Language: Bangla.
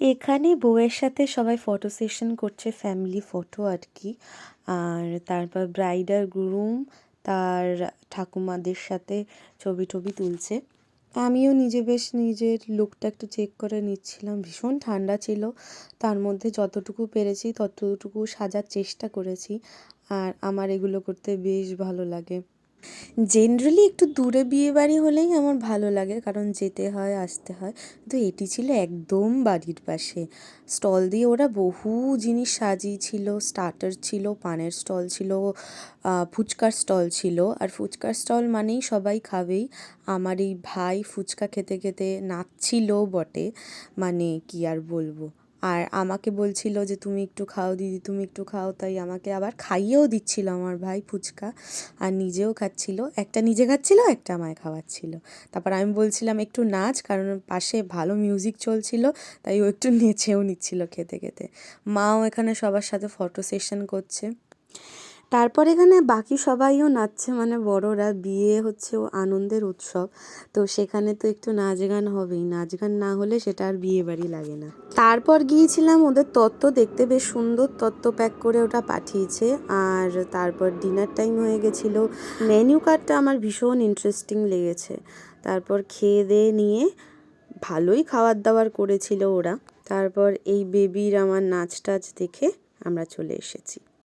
এখানে বউয়ের সাথে সবাই ফটো সেশন করছে, ফ্যামিলি ফটো আর কি। আর তারপর ব্রাইড আর গ্রুম তার ঠাকুমাদের সাথে ছবি টবি তুলছে। আমিও নিজে বেশ নিজের লুকটা একটু চেক করে নিচ্ছিলাম। ভীষণ ঠান্ডা ছিল, তার মধ্যে যতটুকু পেরেছি ততটুকু সাজার চেষ্টা করেছি। আর আমার এগুলো করতে বেশ ভালো লাগে। জেনারেলি একটু দূরে বিয়েবাড়ি হলেই আমার ভালো লাগে, কারণ যেতে হয় আসতে হয়। কিন্তু এটি ছিল একদম বাড়ির পাশে। স্টল দিয়ে ওরা বহু জিনিস সাজিয়েছিল। স্টার্টার ছিল, পানের স্টল ছিল, ফুচকার স্টল ছিল। আর ফুচকার স্টল মানেই সবাই খাবেই। আমার এই ভাই ফুচকা খেতে খেতে নাচছিলও বটে, মানে কি আর বলবো। আর আমাকে বলছিল যে তুমি একটু খাও দিদি, তুমি একটু খাও। তাই আমাকে আবার খাইয়েও দিচ্ছিল আমার ভাই ফুচকা, আর নিজেও খাচ্ছিল। একটা নিজে খাচ্ছিল, একটা আমায় খাওয়াচ্ছিল। তারপর আমি বলছিলাম একটু নাচ, কারণ পাশে ভালো মিউজিক চলছিল, তাই ও একটু নেচেও নিচ্ছিল খেতে খেতে। মাও এখানে সবার সাথে ফটো সেশন করছে। তারপর এখানে বাকি সবাইও নাচছে, মানে বড়রা। বিয়ে হচ্ছে ও আনন্দের উৎসব, তো সেখানে তো একটু নাচ গান হবেই। নাচ গান না হলে সেটা আর বিয়ে বাড়ি লাগে না। তারপর গিয়েছিলাম ওদের তত্ত্ব দেখতে, বেশ সুন্দর তত্ত্ব প্যাক করে ওটা পাঠিয়েছে। আর তারপর ডিনার টাইম হয়ে গেছিলো। মেনু কার্ডটা আমার ভীষণ ইন্টারেস্টিং লেগেছে। তারপর খেয়ে দেয়ে নিয়ে ভালোই খাবার দাবার করেছিল ওরা। তারপর এই বেবির আমার নাচ টাচ দেখে আমরা চলে এসেছি।